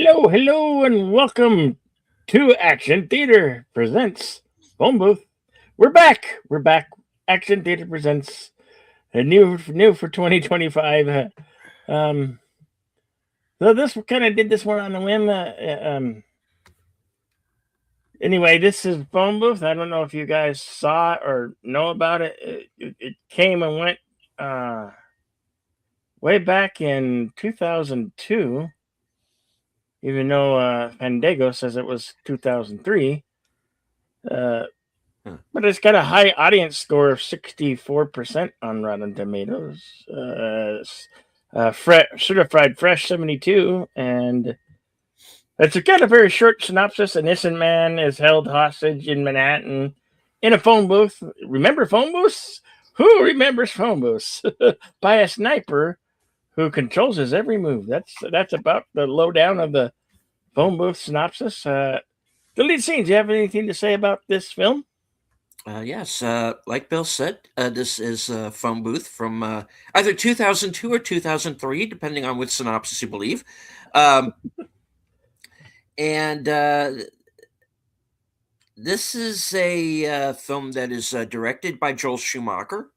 Hello, and welcome to Action Theater Presents Phone Booth. We're back. We're back. Action Theater Presents a new for 2025. Um, so this kind of did this one on a whim. Anyway, this is Phone Booth. I don't know if you guys saw it or know about it. It came and went way back in 2002. Even though Fandango says it was 2003. Uh, but it's got a high audience score of 64% on Rotten Tomatoes. Certified Fresh 72. And it's got a very short synopsis. An innocent man is held hostage in Manhattan in a phone booth. Remember phone booths? Who remembers phone booths? By a sniper who controls his every move. That's about the lowdown of the phone booth synopsis. The lead scene. Do you have anything to say about this film? Yes, like Bill said, this is a phone booth from either 2002 or 2003, depending on which synopsis you believe. Um, and this is a film that is directed by Joel Schumacher,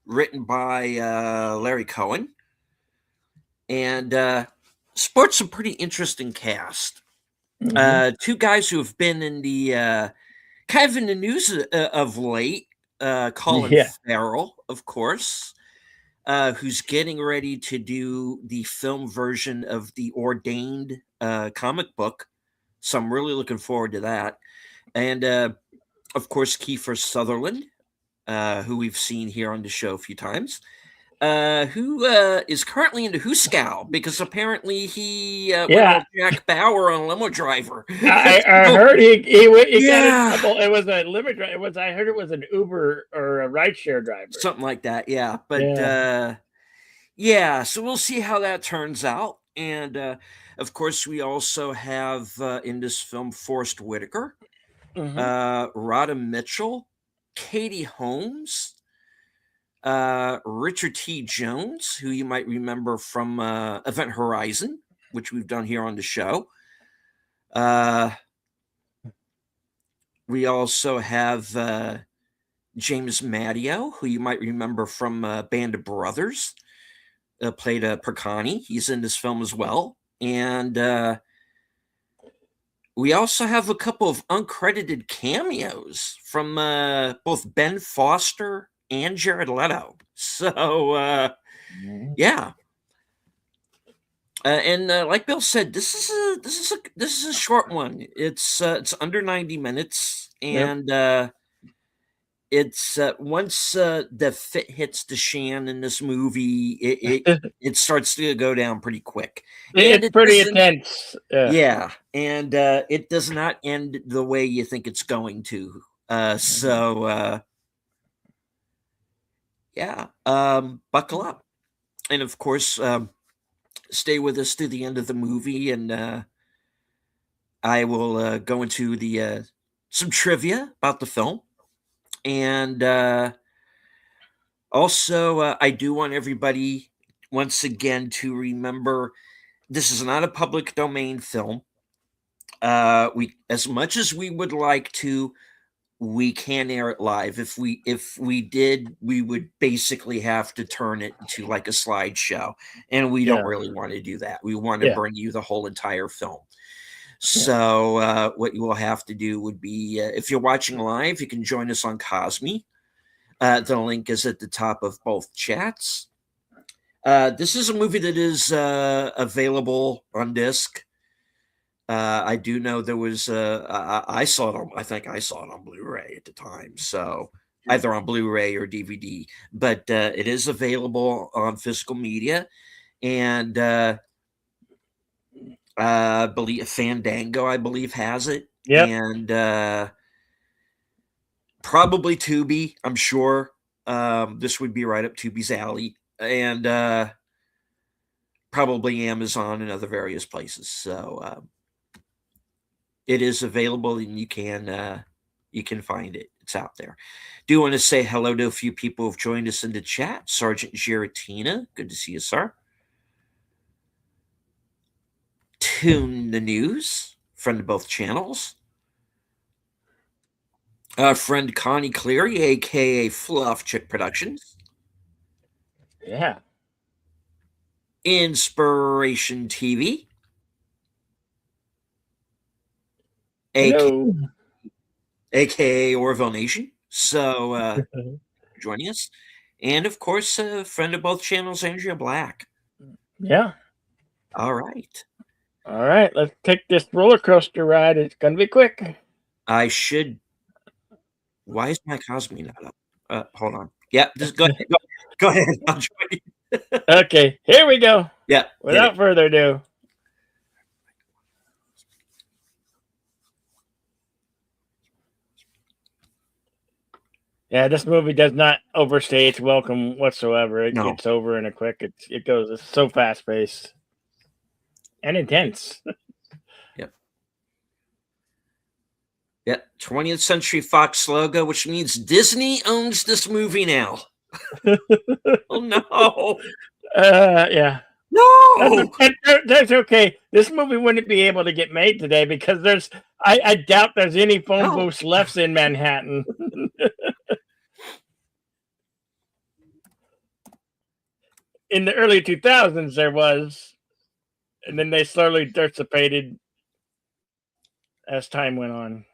written by Larry Cohen, and sports a pretty interesting cast. Two guys who have been in the kind of in the news of late. Colin Yeah. Farrell, of course, who's getting ready to do the film version of the Ordained comic book. So I'm really looking forward to that. And of course, Kiefer Sutherland, who we've seen here on the show a few times, who is currently into Hooskow because apparently he went Yeah. all Jack Bauer on Limo Driver. I So, heard he got in yeah, trouble. It was a limit driver. It was I heard it was an Uber or a rideshare driver. something like that. Yeah, but Yeah. yeah, so we'll see how that turns out. And of course, we also have in this film Forrest Whitaker, Mm-hmm. Rhoda Mitchell, Katie Holmes, Richard T. Jones, who you might remember from Event Horizon, which we've done here on the show. We also have James Matteo, who you might remember from Band of Brothers, played Percani. He's in this film as well. And we also have a couple of uncredited cameos from both Ben Foster and Jared Leto. So, yeah. And like Bill said, this is a short one. It's under 90 minutes, Yep. and it's once the fit hits the shan in this movie, it starts to go down pretty quick, and It's it pretty doesn't. intense. Yeah. Yeah, and it does not end the way you think it's going to. So yeah, buckle up, and of course, stay with us to the end of the movie, and I will go into the some trivia about the film, and also I do want everybody once again to remember this is not a public domain film. We, as much as we would like to, we can air it live. If we did, we would basically have to turn it into like a slideshow, and we don't Yeah. really want to do that. We want to Yeah. bring you the whole entire film. Yeah. So what you will have to do would be, if you're watching live, you can join us on Cosme. The link is at the top of both chats. This is a movie that is available on disc. I do know there was. I saw it on. I think I saw it on Blu-ray at the time. So either on Blu-ray or DVD, but it is available on physical media, and I believe Fandango, I believe, has it, Yep. and probably Tubi. I'm sure this would be right up Tubi's alley, and probably Amazon and other various places. So it is available, and you can find it. It's out there. Do want to say hello to a few people who've joined us in the chat. Sergeant Giratina, good to see you, sir. Coon the News, friend of both channels. Friend Connie Cleary, aka Fluff Chick Productions. Yeah. Inspiration TV, aka, Hello. aka Orville Nation. So joining us. And of course, a friend of both channels, Andrea Black. Yeah. All right. All right. Let's take this roller coaster ride. It's gonna be quick. I should. Why is my Cosme not up? Hold on. Yeah, just go ahead. Go ahead. I'll join you. Okay. Here we go. Yeah, hit it. Without further ado. Yeah, this movie does not overstay its welcome whatsoever. It No. gets over in a quick. It goes. It's so fast paced and intense. Yep. Yep. 20th Century Fox logo, which means Disney owns this movie now. Oh no! Yeah. No! That's okay. This movie wouldn't be able to get made today because I doubt there's any phone No. booths left in Manhattan. In the early 2000s, there was, and then they slowly dissipated as time went on.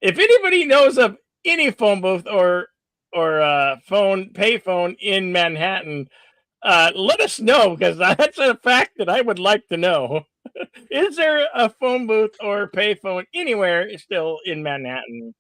If anybody knows of any phone booth or phone payphone in Manhattan, let us know because that's a fact that I would like to know. Is there a phone booth or payphone anywhere still in Manhattan?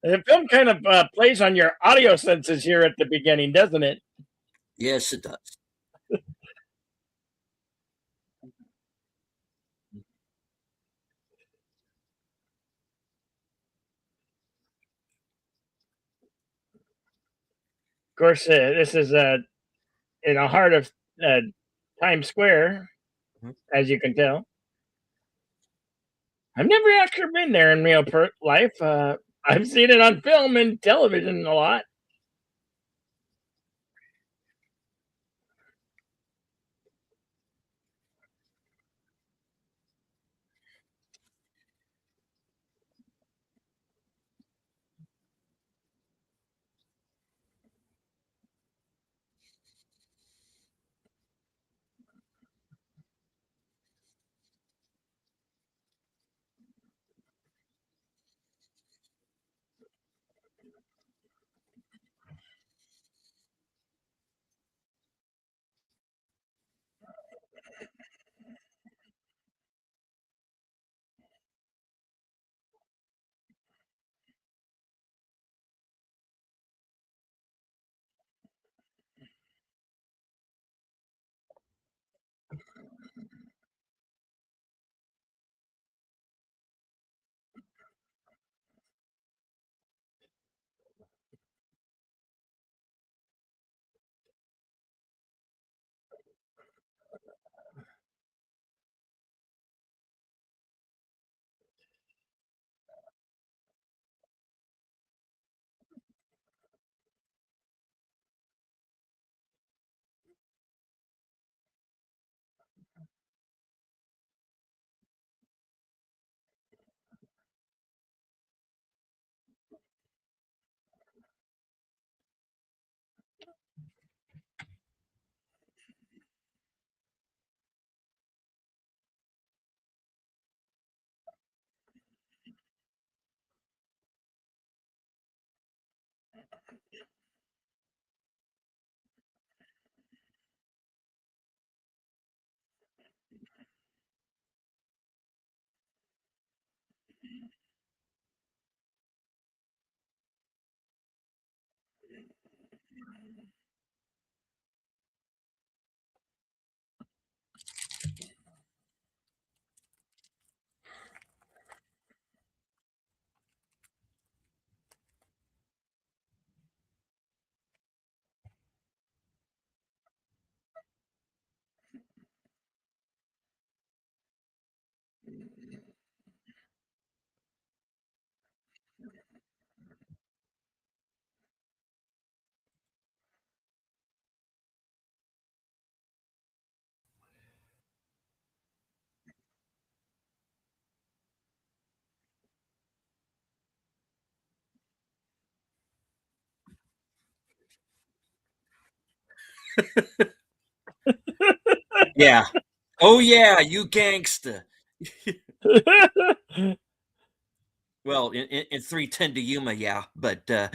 The film kind of plays on your audio senses here at the beginning, doesn't it? Yes, it does. Of course, this is in the heart of uh, Times Square, Mhm. as you can tell. I've never actually been there in real life. I've seen it on film and television a lot. Yeah. Oh yeah, you gangsta. Well, in 310 to Yuma, yeah, but and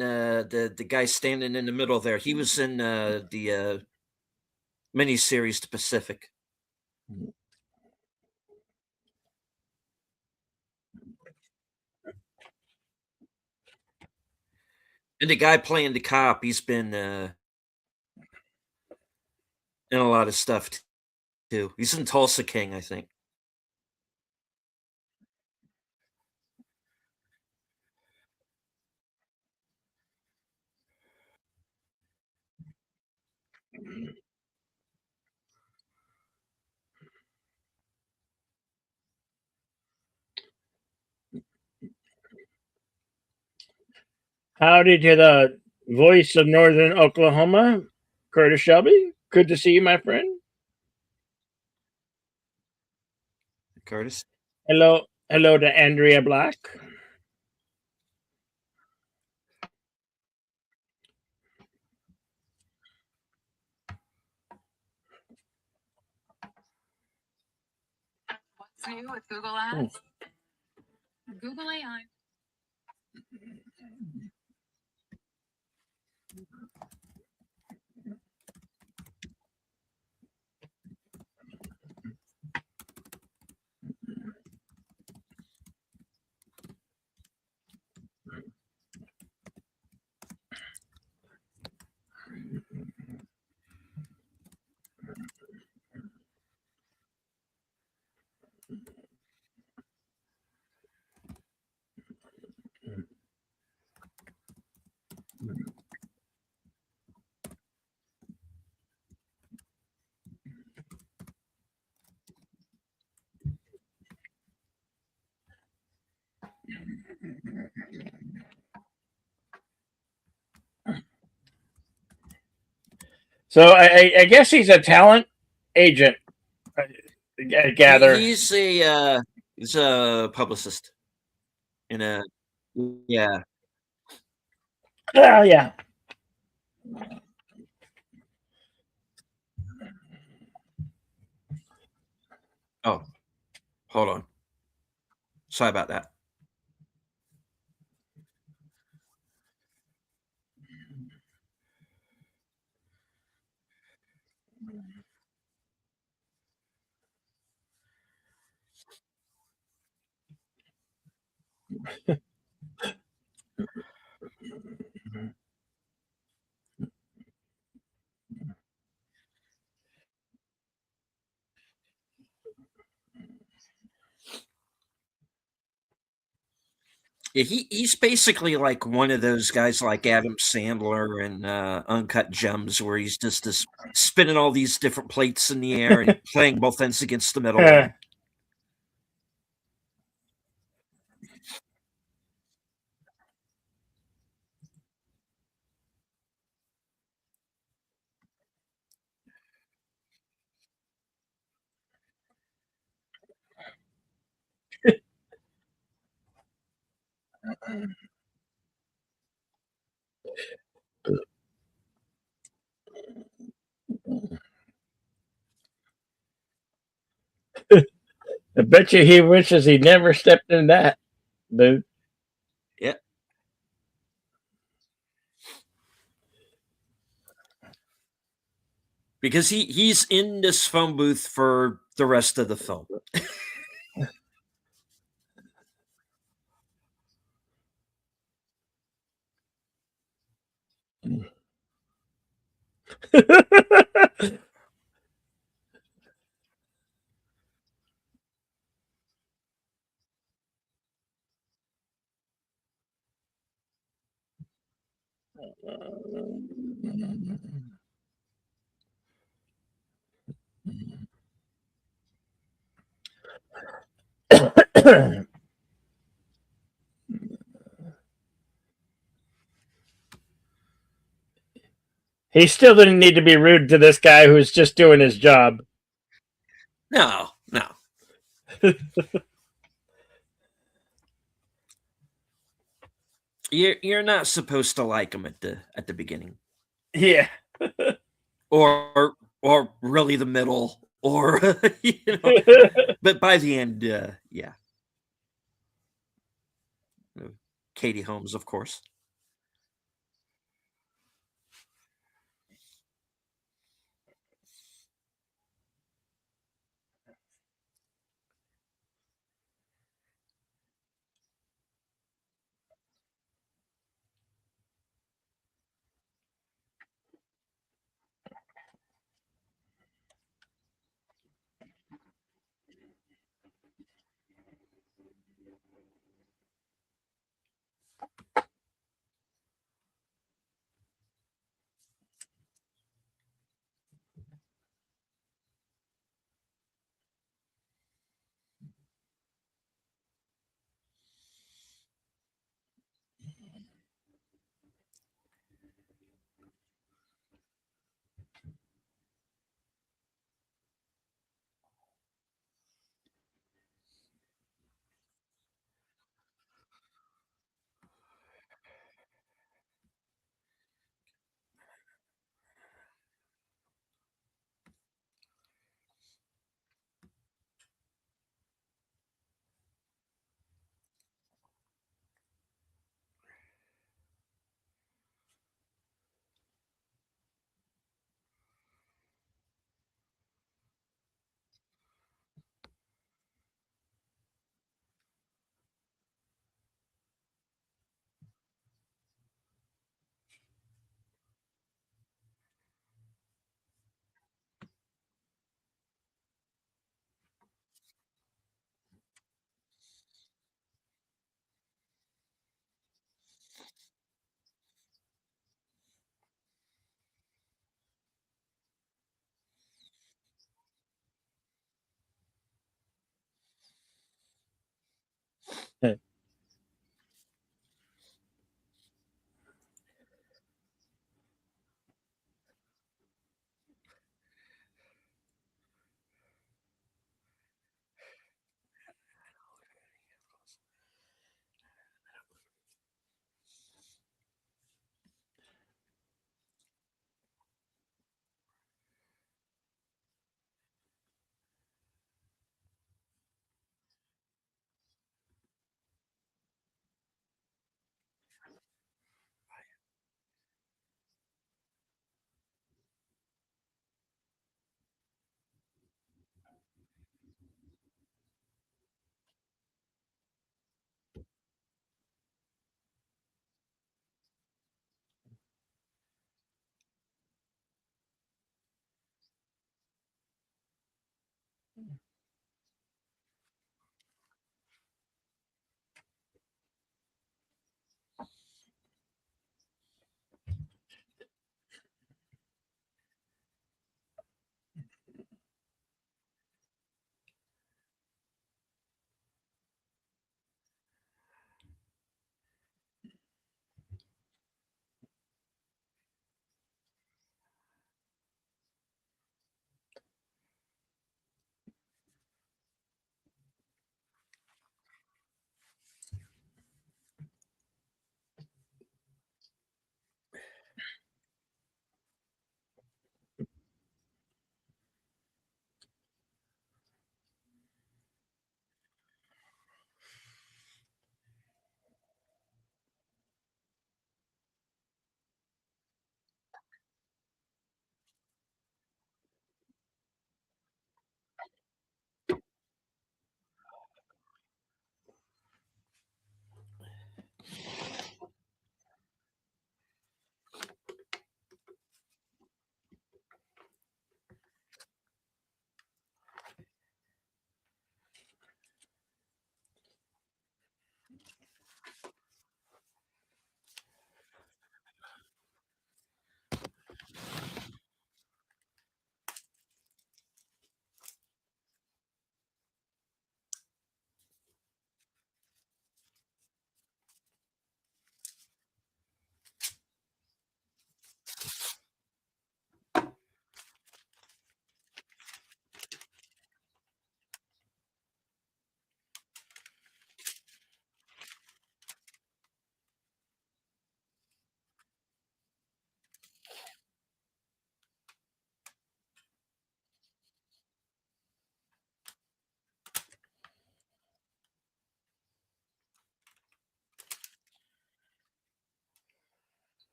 the guy standing in the middle there, he was in the miniseries The Pacific. And the guy playing the cop, he's been in a lot of stuff too. He's in Tulsa King, I think. Howdy to the voice of Northern Oklahoma, Curtis Shelby. Good to see you, my friend. Curtis. Hello, hello to Andrea Black. What's new with Google Ads? Google AI. So I guess he's a talent agent. I gather. He's a publicist in a yeah. Yeah. Oh, hold on. Sorry about that. Yeah, he's basically like one of those guys like Adam Sandler and Uncut Gems, where he's just this spinning all these different plates in the air and playing both ends against the middle. And I bet you he wishes he never stepped in that, dude. yeah, because he's in this phone booth for the rest of the film. He still didn't need to be rude to this guy who's just doing his job. No, no. You're not supposed to like them at the beginning, Yeah. or really the middle, or you know. But by the end, yeah. Katie Holmes, of course.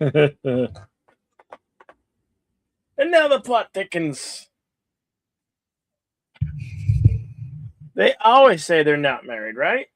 And now the plot thickens. They always say they're not married, right?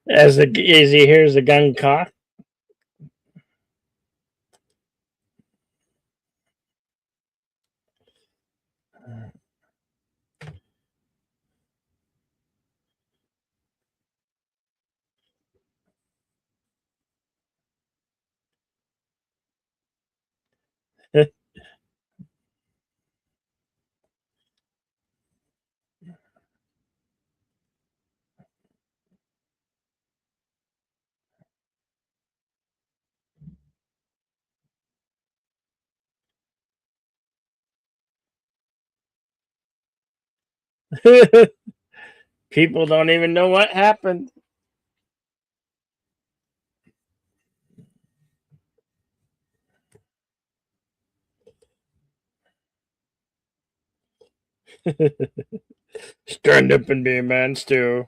As he hears the gun cock. People don't even know what happened. Stand up and be a man, Stu.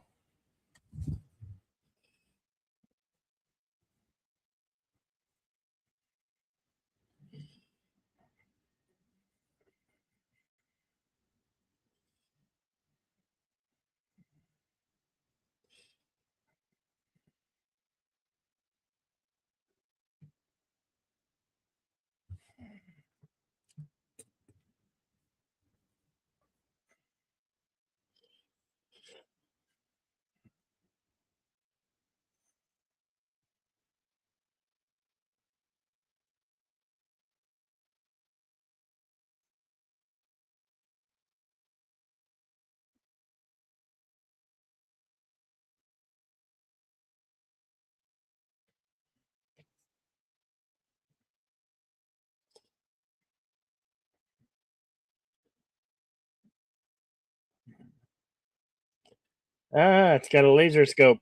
Ah, it's got a laser scope.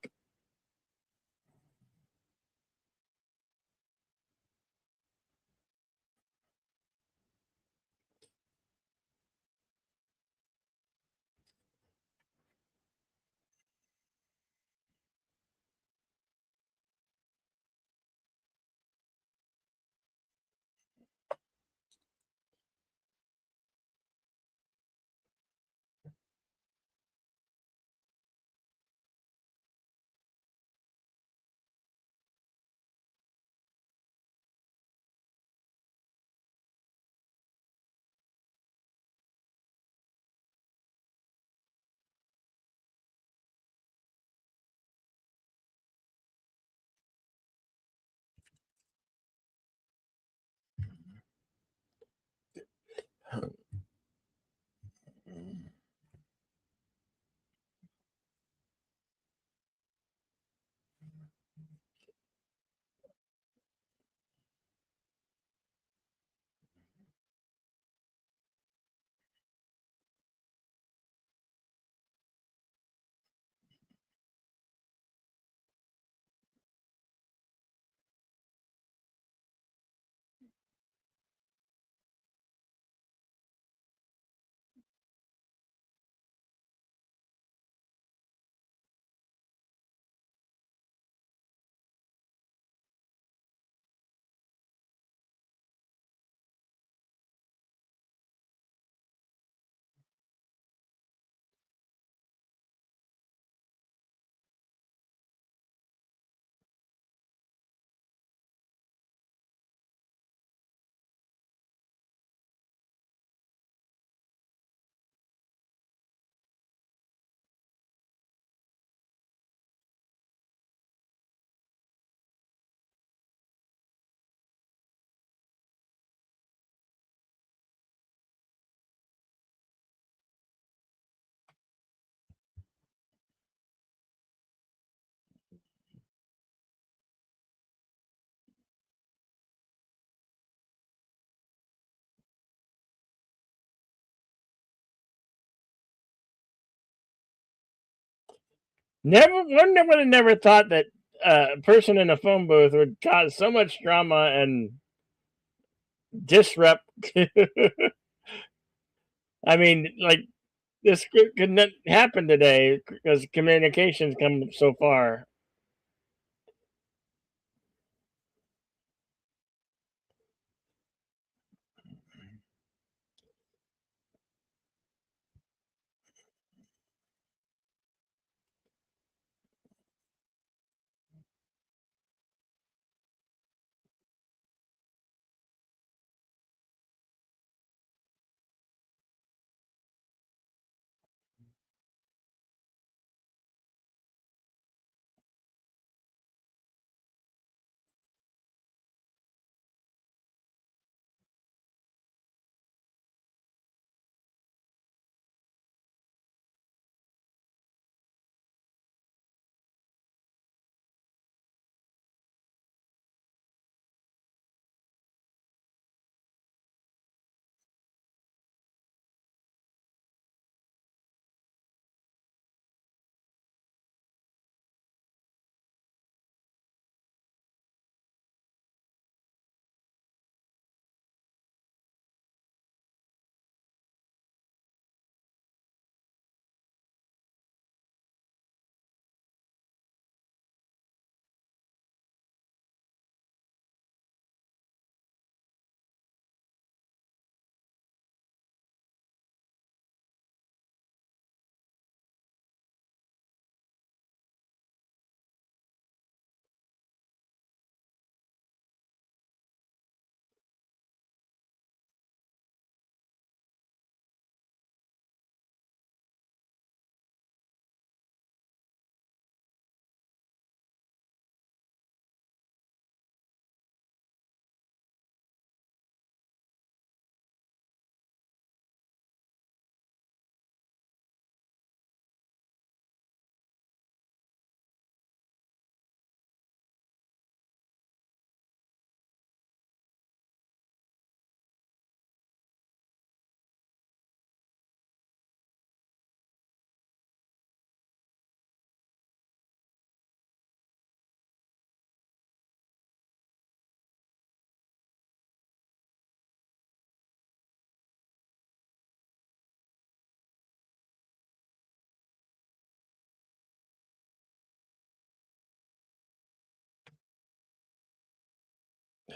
Never, one would have never thought that a person in a phone booth would cause so much drama and disrupt. I mean, like this could not happen today because communications come so far.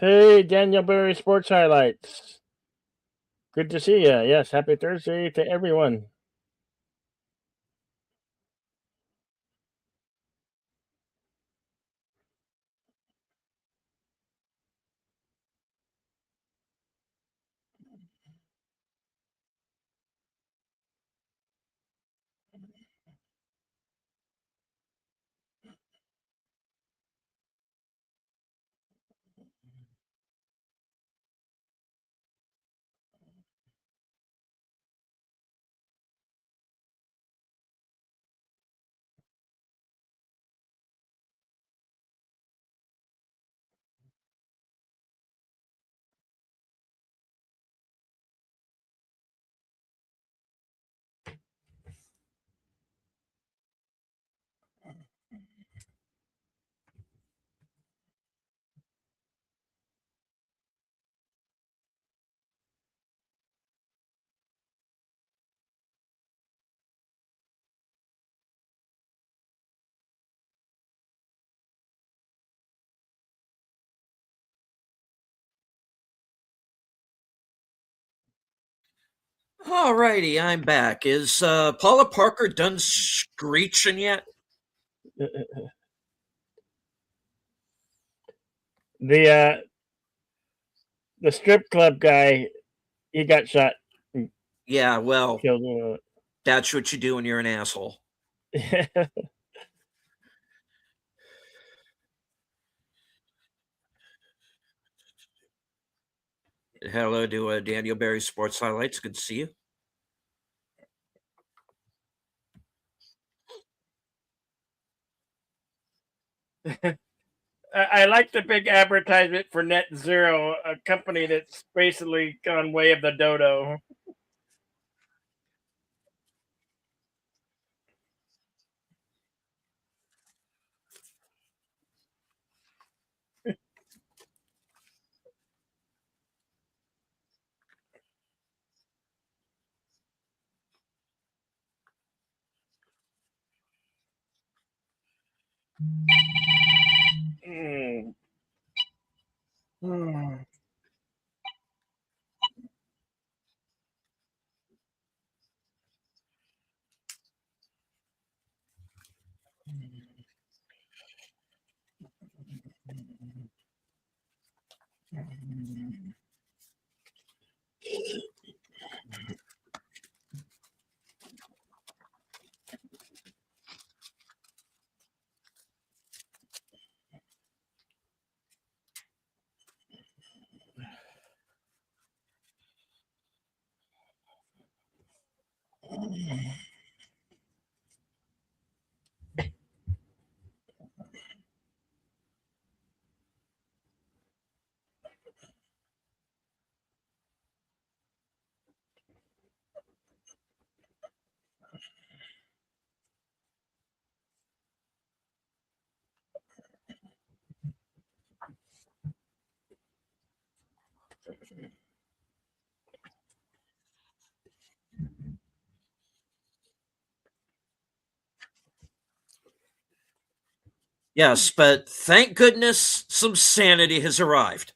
Hey, Daniel Berry Sports Highlights. Good to see you. Yes, happy Thursday to everyone. All righty, I'm back. Is Paula Parker done screeching yet? The the strip club guy, he got shot and Yeah, well, killed. that's what you do when you're an asshole. Hello to Daniel Berry Sports Highlights. Good to see you. I like the big advertisement for Net Zero, a company that's basically gone way of the dodo. Mm. Mm. Yes, but thank goodness some sanity has arrived.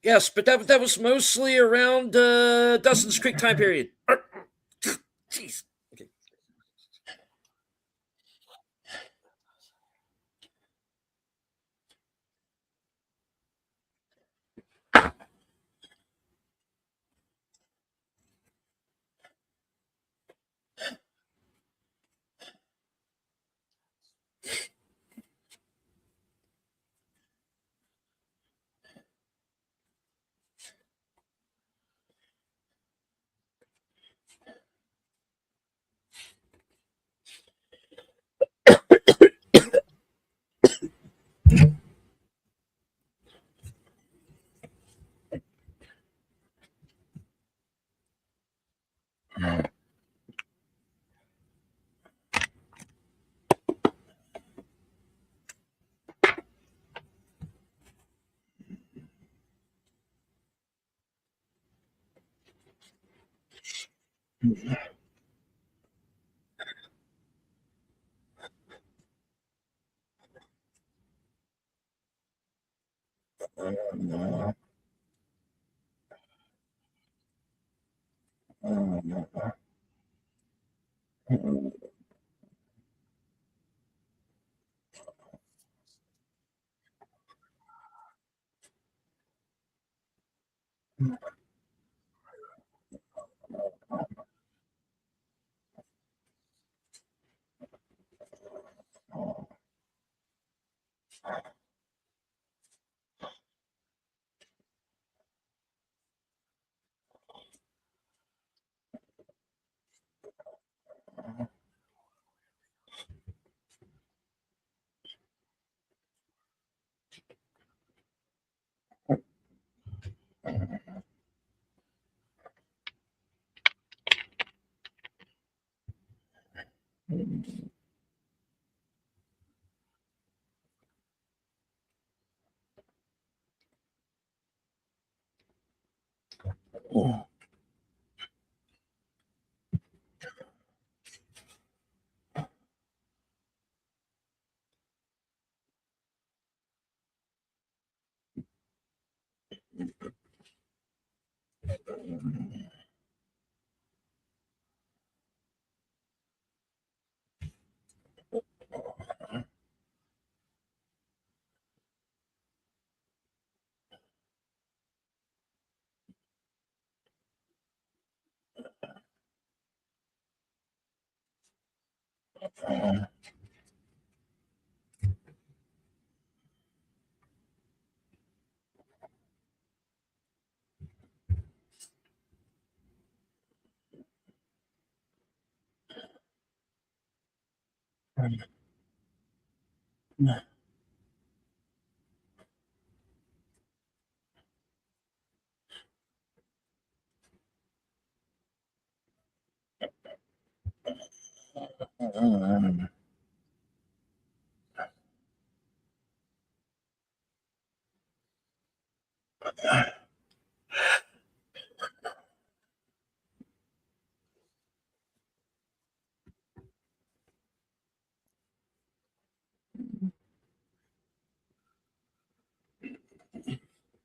Yes, but that was mostly around Dustin's Creek time period. Jeez. Okay.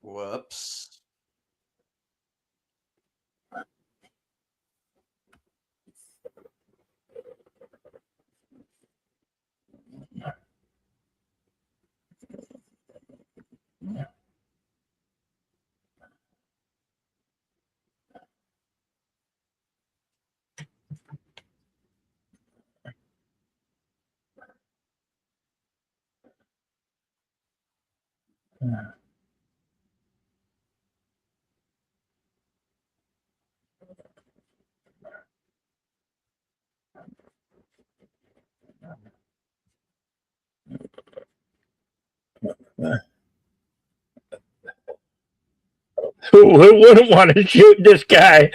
Whoops. Who wouldn't want to shoot this guy?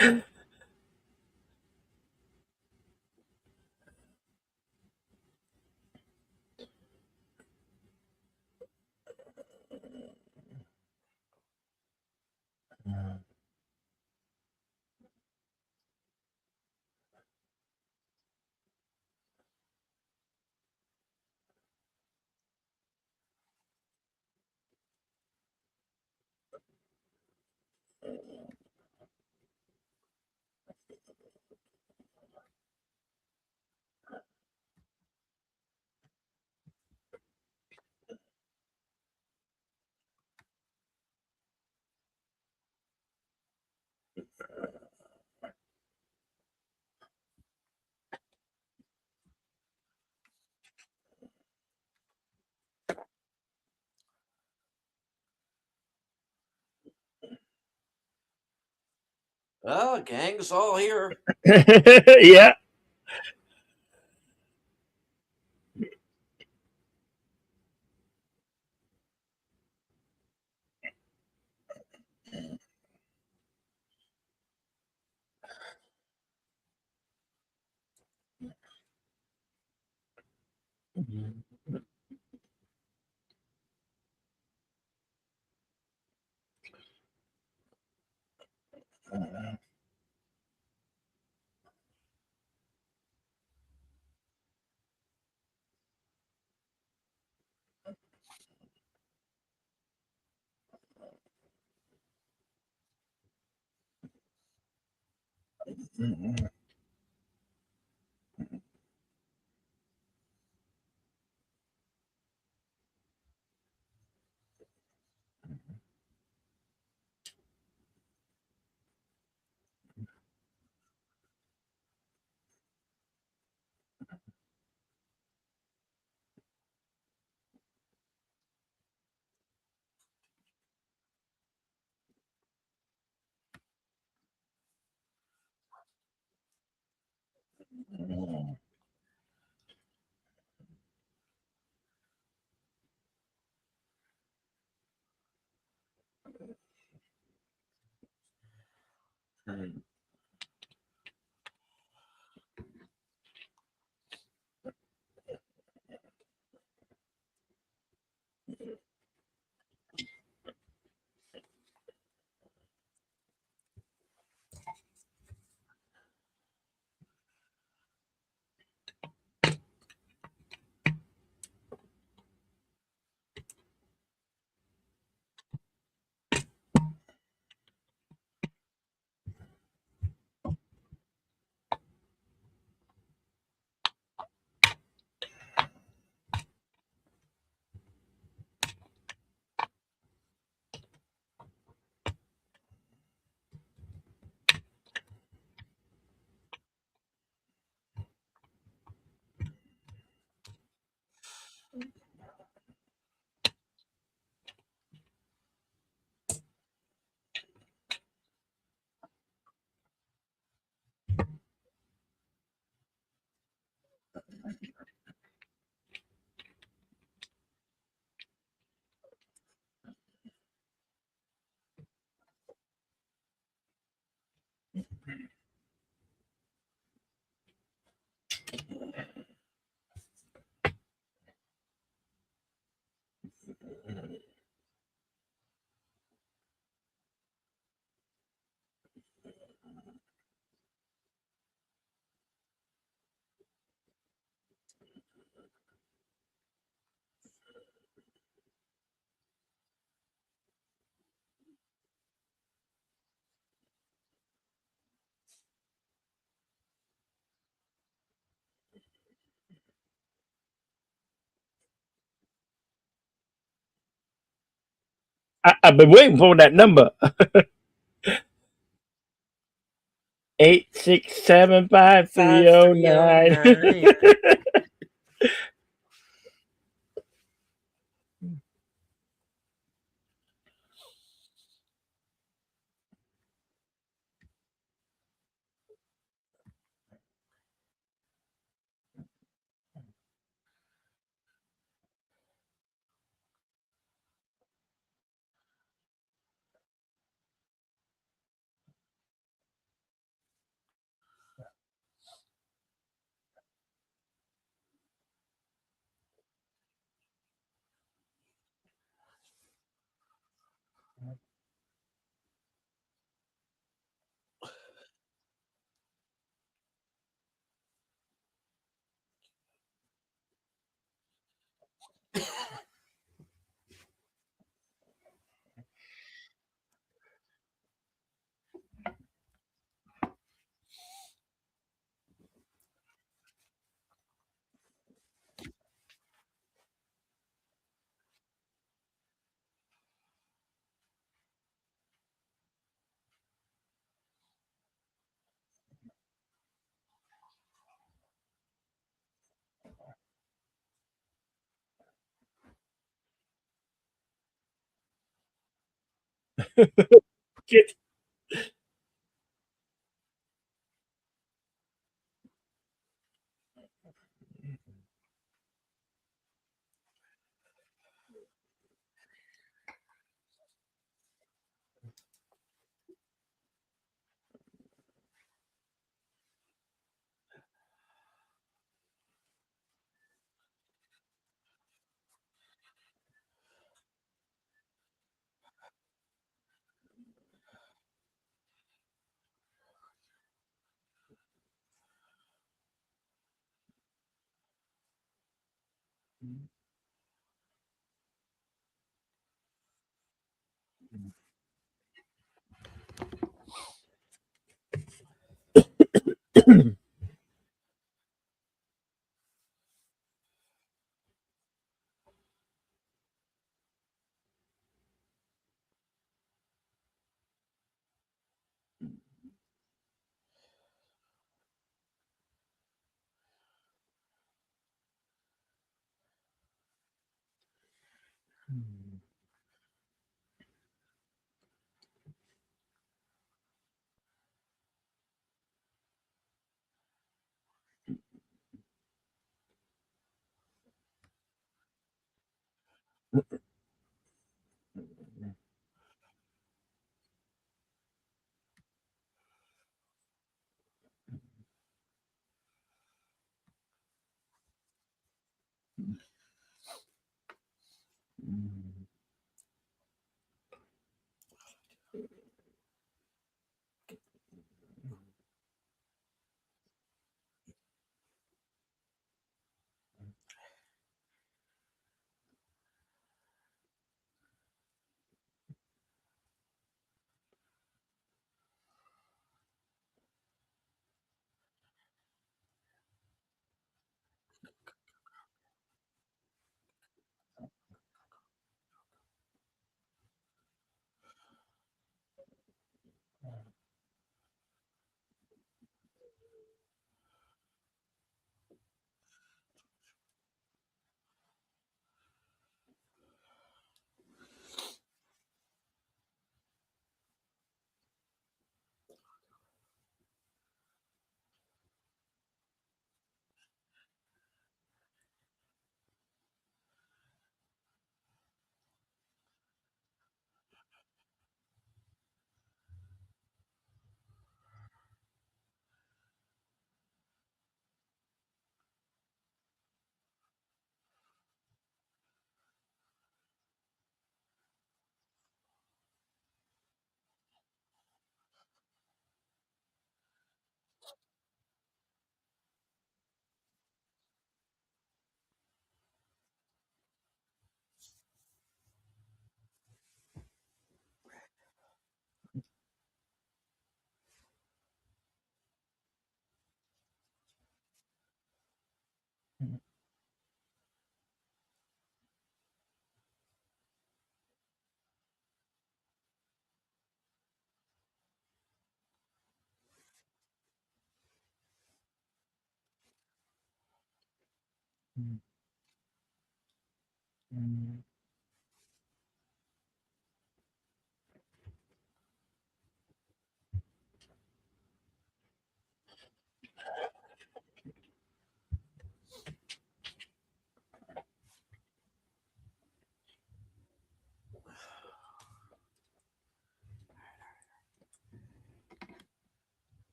Oh, gang's all here. Yeah. I've been waiting for that number. 8675309. 5309. Get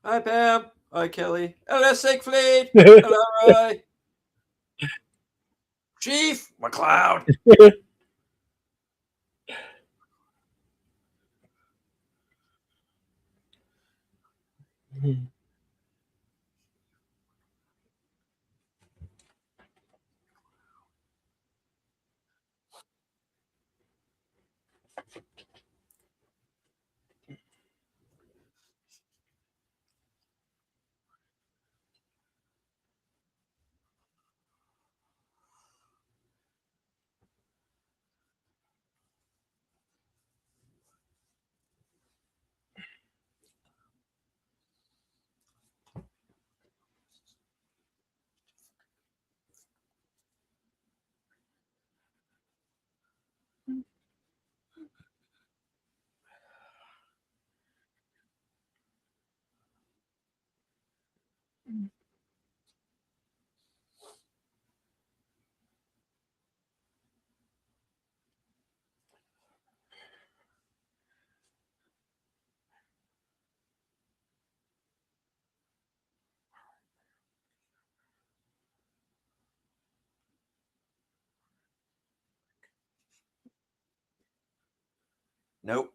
Hi, Pam. Hi, Kelly. Hello, Siegfried. Hello, Roy. Chief McLeod. Nope.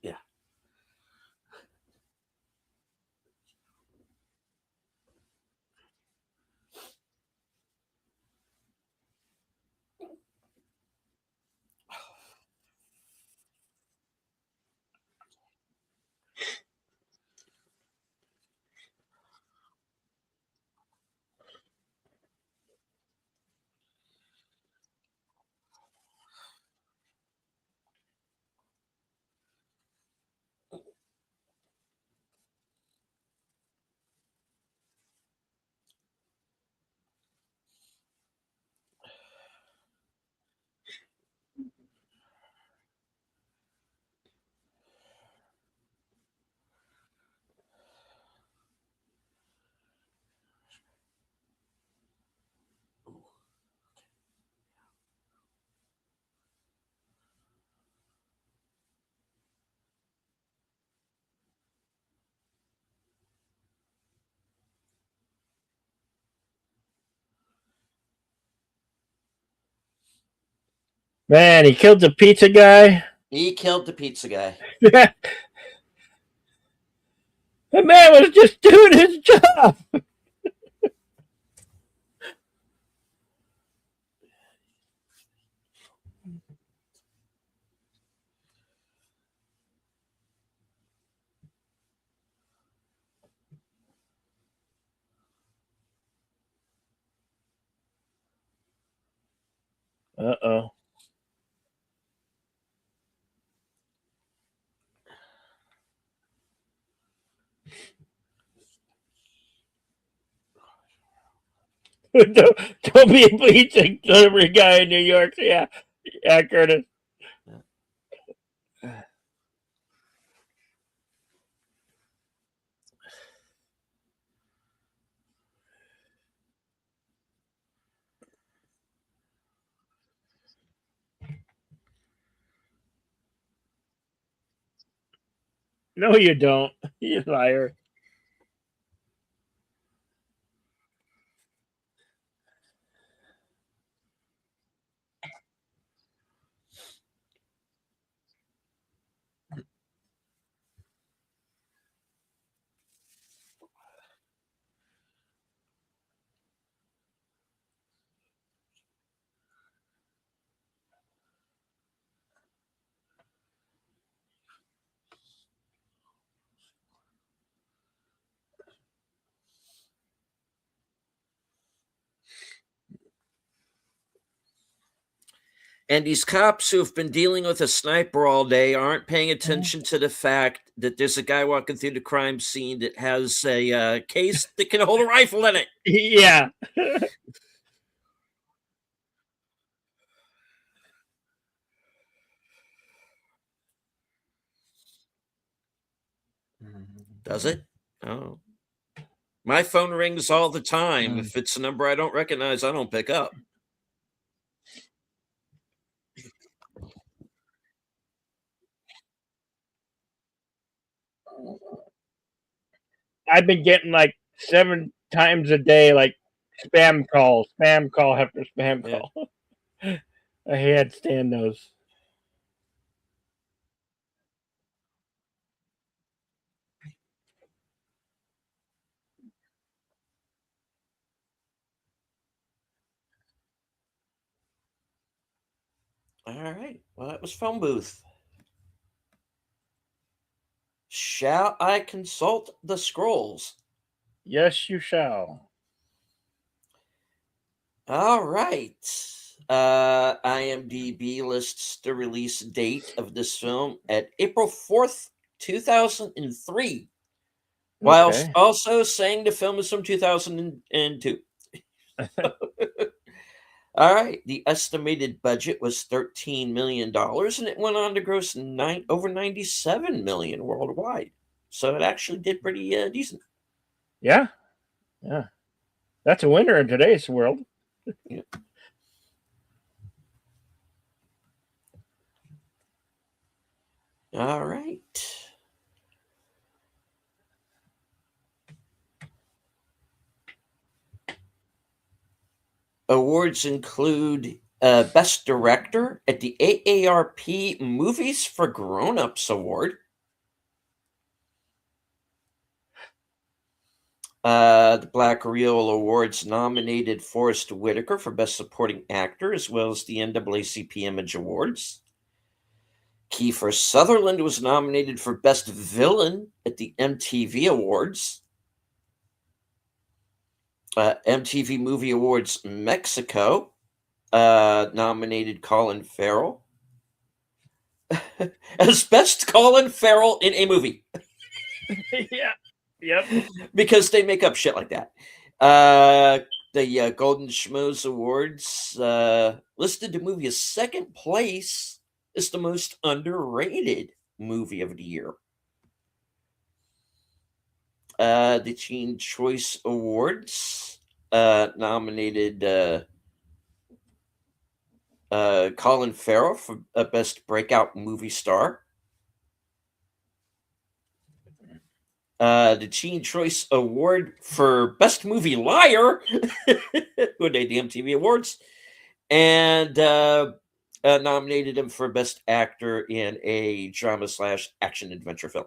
Yeah. Man, he killed the pizza guy. He killed the pizza guy. The man was just doing his job. Uh-oh. Don't be a pizza delivery guy in New York. Yeah, yeah, Curtis. No, you don't. You liar. And these cops who have been dealing with a sniper all day aren't paying attention to the fact that there's a guy walking through the crime scene that has a case that can hold a rifle in it. Yeah. Does it? Oh. My phone rings all the time. If it's a number I don't recognize, I don't pick up. I've been getting like 7 times a day, like spam call after spam Yeah. call. I can't stand those. All right. Well, that was phone booth. Shall I consult the scrolls? Yes, you shall. All right. IMDb lists the release date of this film at April 4th, 2003, whilst Okay. also saying the film is from 2002. All right. The estimated budget was $13 million and it went on to gross over 97 million worldwide. So it actually did pretty decent. Yeah. Yeah. That's a winner in today's world. Yeah. All right. Awards include Best Director at the AARP Movies for Grown-Ups Award. The Black Reel Awards nominated Forrest Whitaker for Best Supporting Actor, as well as the NAACP Image Awards. Kiefer Sutherland was nominated for Best Villain at the MTV Awards. MTV Movie Awards Mexico nominated Colin Farrell as Best Colin Farrell in a movie. Yeah. Yep. Because they make up shit like that. The Golden Schmoes Awards listed the movie as second place as the most underrated movie of the year. The Teen Choice Awards nominated Colin Farrell for Best Breakout Movie Star. The Teen Choice Award for Best Movie Liar, who made the MTV Awards, and nominated him for Best Actor in a drama/action adventure film.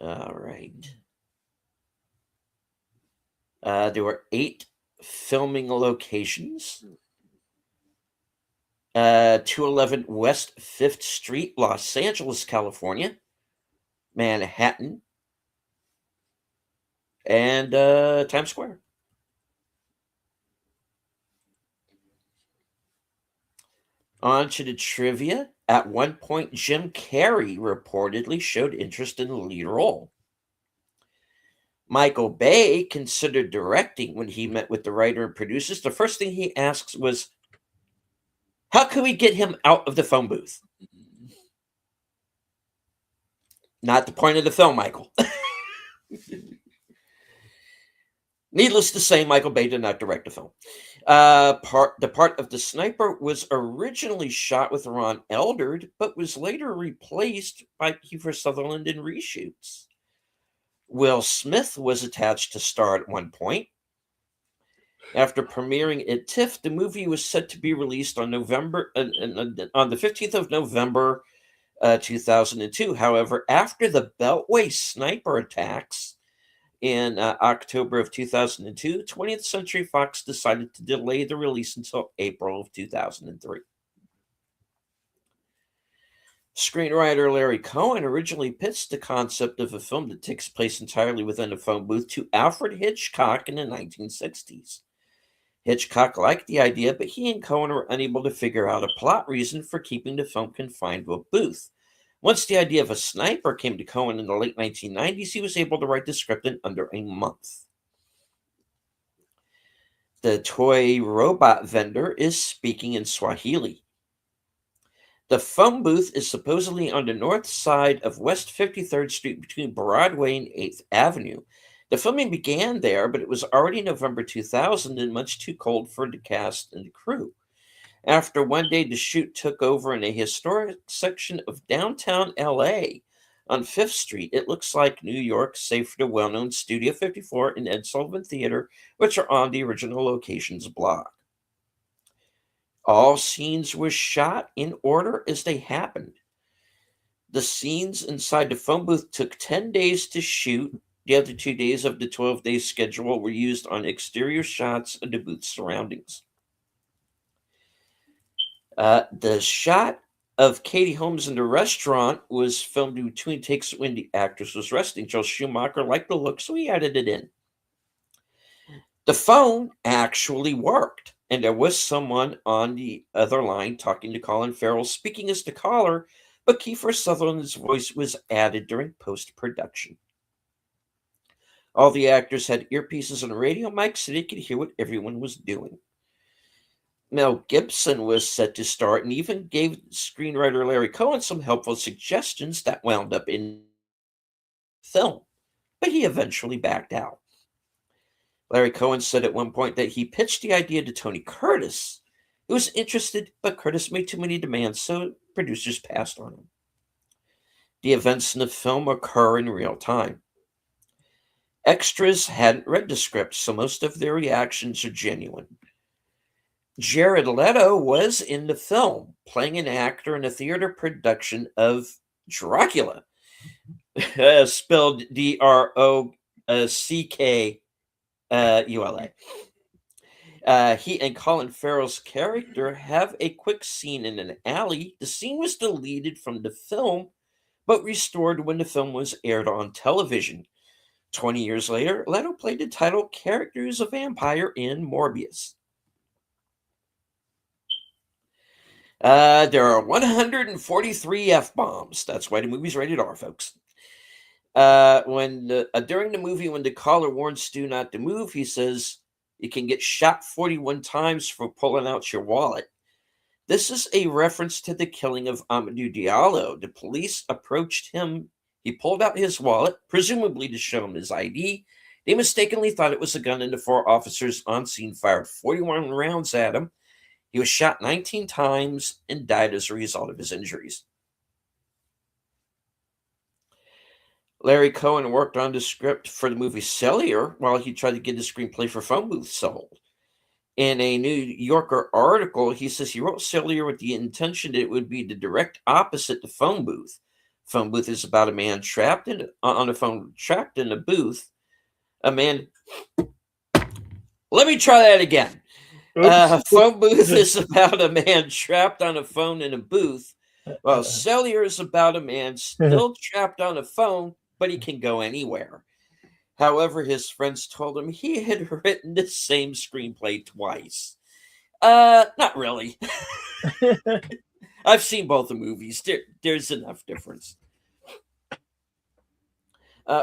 All right. There were 8 filming locations. 211 West 5th Street, Los Angeles, California, Manhattan, and Times Square. On to the trivia. At one point, Jim Carrey reportedly showed interest in the lead role. Michael Bay considered directing when he met with the writer and producers. The first thing he asks was, how can we get him out of the phone booth? Not the point of the film, Michael. Needless to say, Michael Bay did not direct the film. The part of the sniper was originally shot with Ron Eldard, but was later replaced by Kiefer Sutherland in reshoots. Will Smith was attached to star at one point. After premiering at TIFF, the movie was set to be released on the 15th of November, 2002. However, after the Beltway sniper attacks in October of 2002, 20th Century Fox decided to delay the release until April of 2003. Screenwriter Larry Cohen originally pitched the concept of a film that takes place entirely within a phone booth to Alfred Hitchcock in the 1960s. Hitchcock liked the idea, but he and Cohen were unable to figure out a plot reason for keeping the film confined to a booth. Once the idea of a sniper came to Cohen in the late 1990s, he was able to write the script in under a month. The toy robot vendor is speaking in Swahili. The phone booth is supposedly on the north side of West 53rd Street between Broadway and 8th Avenue. The filming began there, but it was already November 2000 and much too cold for the cast and the crew. After one day, the shoot took over in a historic section of downtown LA on 5th Street. It looks like New York, save for the well-known Studio 54 and Ed Sullivan Theater, which are on the original locations block. All scenes were shot in order as they happened. The scenes inside the phone booth took 10 days to shoot. The other 2 days of the 12-day schedule were used on exterior shots of the booth surroundings. The shot of Katie Holmes in the restaurant was filmed between takes when the actress was resting. Joel Schumacher liked the look, so he added it in. The phone actually worked, and there was someone on the other line talking to Colin Farrell, speaking as the caller, but Kiefer Sutherland's voice was added during post-production. All the actors had earpieces and radio mics so they could hear what everyone was doing. Mel Gibson was set to star and even gave screenwriter Larry Cohen some helpful suggestions that wound up in film, but he eventually backed out. Larry Cohen said at one point that he pitched the idea to Tony Curtis, who was interested, but Curtis made too many demands, so producers passed on him. The events in the film occur in real time. Extras hadn't read the script, so most of their reactions are genuine. Jared Leto was in the film, playing an actor in a theater production of Dracula, spelled Drockula. He and Colin Farrell's character have a quick scene in an alley. The scene was deleted from the film, but restored when the film was aired on television. 20 years later, Leto played the title character as a vampire in Morbius. There are 143 F-bombs. That's why the movie's rated R, folks. During the movie, when the caller warns Stu not to move, he says, "You can get shot 41 times for pulling out your wallet." This is a reference to the killing of Amadou Diallo. The police approached him. He pulled out his wallet, presumably to show him his ID. They mistakenly thought it was a gun, and the 4 officers on scene fired 41 rounds at him. He was shot 19 times and died as a result of his injuries. Larry Cohen worked on the script for the movie Cellular while he tried to get the screenplay for Phone Booth sold. In a New Yorker article, he says he wrote Cellular with the intention that it would be the direct opposite to Phone Booth. Phone Booth is about a man trapped on a phone, trapped in a booth. A man. Let me try that again. Phone Booth is about a man trapped on a phone in a booth, while Cellular is about a man still trapped on a phone, but he can go anywhere. However, his friends told him he had written the same screenplay twice. Not really. I've seen both the movies. There's enough difference.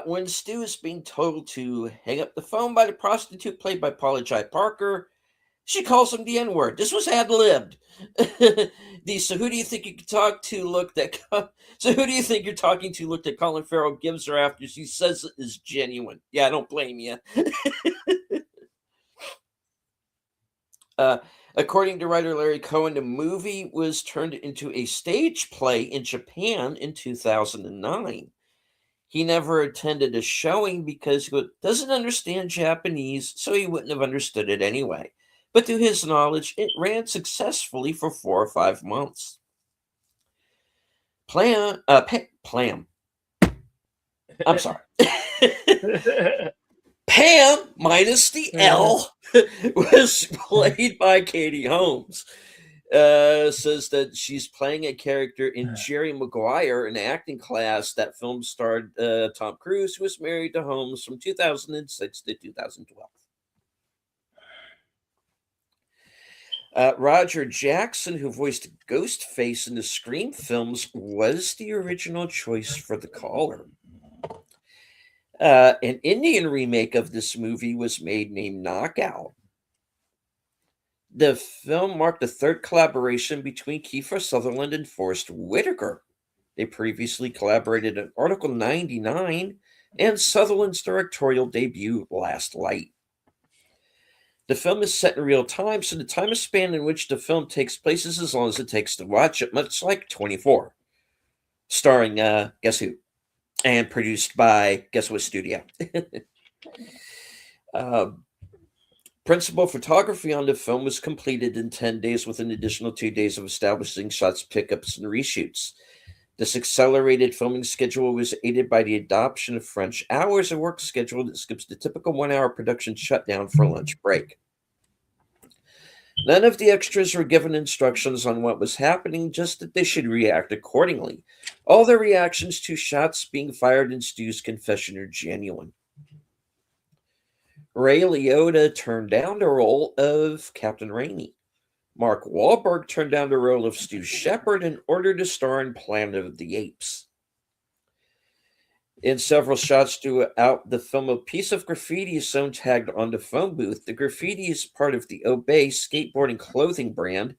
When Stu is being told to hang up the phone by the prostitute played by Paula Jai Parker, She calls him the N-word. This was ad-libbed. So who do you think you can talk to? So who do you think you're talking to? Look that Colin Farrell gives her after she says it is genuine. Yeah, I don't blame you. According to writer Larry Cohen, the movie was turned into a stage play in Japan in 2009. He never attended a showing because he doesn't understand Japanese, so he wouldn't have understood it anyway. But to his knowledge, it ran successfully for 4 or 5 months. Plam. I'm sorry. Pam, minus the L, was played by Katie Holmes. Says that she's playing a character in Jerry Maguire, an acting class. That film starred Tom Cruise, who was married to Holmes from 2006 to 2012. Roger Jackson, who voiced Ghostface in the Scream films, was the original choice for the caller. An Indian remake of this movie was made named Knockout. The film marked the third collaboration between Kiefer Sutherland and Forrest Whitaker. They previously collaborated in Article 99 and Sutherland's directorial debut, Last Light. The film is set in real time, so the time span in which the film takes place is as long as it takes to watch it, much like 24, starring Guess Who, and produced by Guess What Studio. Principal photography on the film was completed in 10 days with an additional 2 days of establishing shots, pickups, and reshoots. This accelerated filming schedule was aided by the adoption of French hours, a work schedule that skips the typical 1-hour production shutdown for lunch break. None of the extras were given instructions on what was happening, just that they should react accordingly. All their reactions to shots being fired in Stu's confession are genuine. Ray Liotta turned down the role of Captain Rainey. Mark Wahlberg turned down the role of Stu Shepard in order to star in Planet of the Apes. In several shots throughout the film, a piece of graffiti is sewn tagged on the phone booth. The graffiti is part of the Obey skateboarding clothing brand.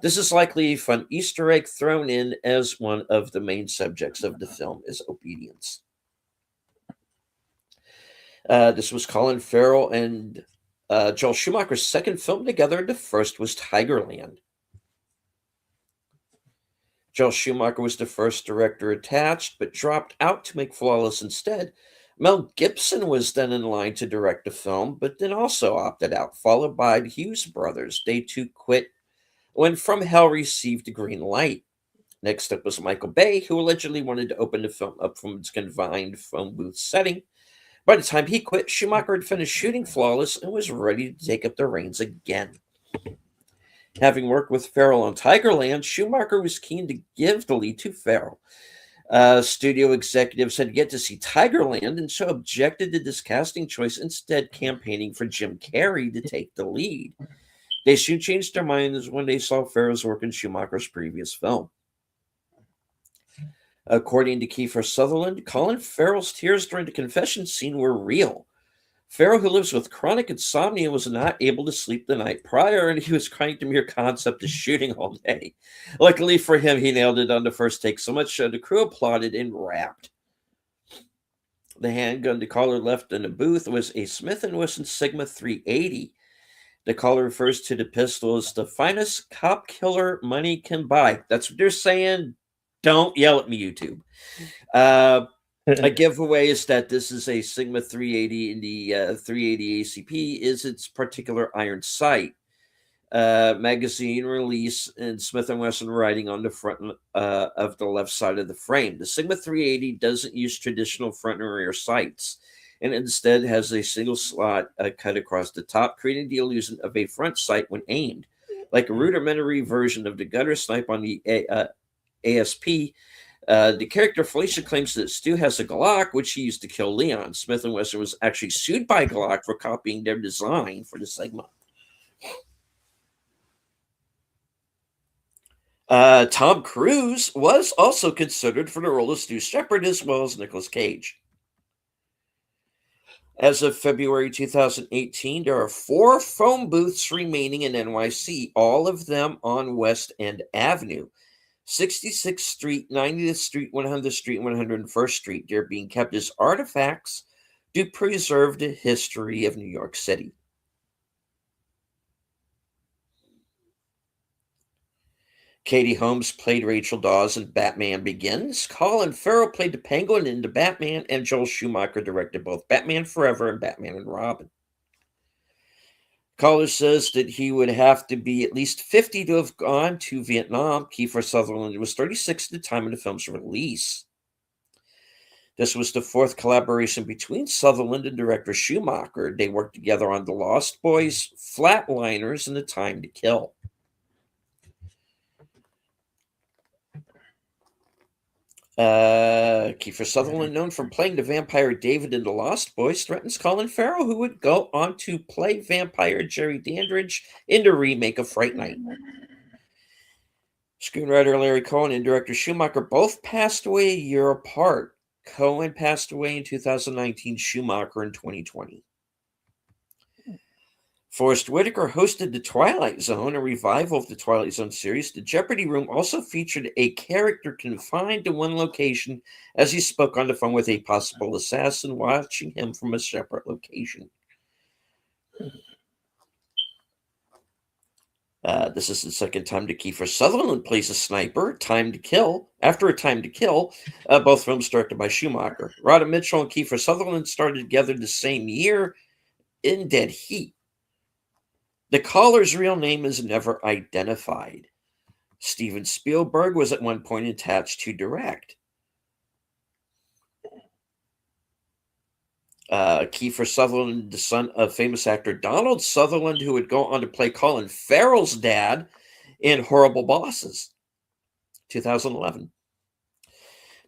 This is likely a fun Easter egg thrown in as one of the main subjects of the film is obedience. This was Colin Farrell and Joel Schumacher's second film together. The first was Tigerland. Joel Schumacher was the first director attached, but dropped out to make Flawless instead. Mel Gibson was then in line to direct the film, but then also opted out, followed by the Hughes brothers. They too quit when From Hell received the green light. Next up was Michael Bay, who allegedly wanted to open the film up from its confined phone booth setting. By the time he quit, Schumacher had finished shooting Flawless and was ready to take up the reins again. Having worked with Farrell on Tigerland, Schumacher was keen to give the lead to Farrell. Studio executives had yet to see Tigerland and so objected to this casting choice, instead campaigning for Jim Carrey to take the lead. They soon changed their minds when they saw Farrell's work in Schumacher's previous film. According to Kiefer Sutherland, Colin Farrell's tears during the confession scene were real. Farrell, who lives with chronic insomnia, was not able to sleep the night prior, and he was crying the mere concept of shooting all day. Luckily for him, he nailed it on the first take so much so the crew applauded and rapped. The handgun the caller left in the booth was a Smith & Wesson Sigma 380. The caller refers to the pistol as the finest cop killer money can buy. That's what they're saying. Don't yell at me, YouTube. A giveaway is that this is a Sigma 380, and the 380 ACP is its particular iron sight. Magazine release and Smith & Wesson writing on the front of the left side of the frame. The Sigma 380 doesn't use traditional front and rear sights, and instead has a single slot cut across the top, creating the illusion of a front sight when aimed. Like a rudimentary version of the gutter snipe on the ASP, the character Felicia claims that Stu has a Glock, which he used to kill Leon. Smith & Wesson was actually sued by Glock for copying their design for the Sigma. Tom Cruise was also considered for the role of Stu Shepard, as well as Nicolas Cage. As of February 2018, there are 4 phone booths remaining in NYC, all of them on West End Avenue, 66th Street, 90th Street, 100th Street, and 101st Street. They're being kept as artifacts to preserve the history of New York City. Katie Holmes played Rachel Dawes in Batman Begins. Colin Farrell played the Penguin in The Batman, and Joel Schumacher directed both Batman Forever and Batman and Robin. Collar says that he would have to be at least 50 to have gone to Vietnam. Kiefer Sutherland was 36 at the time of the film's release. This was the 4th collaboration between Sutherland and director Schumacher. They worked together on The Lost Boys, Flatliners, and The Time to Kill. Kiefer Sutherland, known for playing the vampire David in The Lost Boys, threatens Colin Farrell, who would go on to play vampire Jerry Dandridge in the remake of Fright Night. Screenwriter Larry Cohen and director Schumacher both passed away a year apart. Cohen passed away in 2019, Schumacher in 2020. Forrest Whitaker hosted The Twilight Zone, a revival of the Twilight Zone series. The Jeopardy Room also featured a character confined to one location as he spoke on the phone with a possible assassin, watching him from a separate location. This is the second time that Kiefer Sutherland plays a sniper. Time to Kill. After A Time to Kill, both films directed by Schumacher. Rhoda Mitchell and Kiefer Sutherland started together the same year in Dead Heat. The caller's real name is never identified. Steven Spielberg was at one point attached to direct. Kiefer Sutherland, the son of famous actor Donald Sutherland, who would go on to play Colin Farrell's dad in Horrible Bosses, 2011.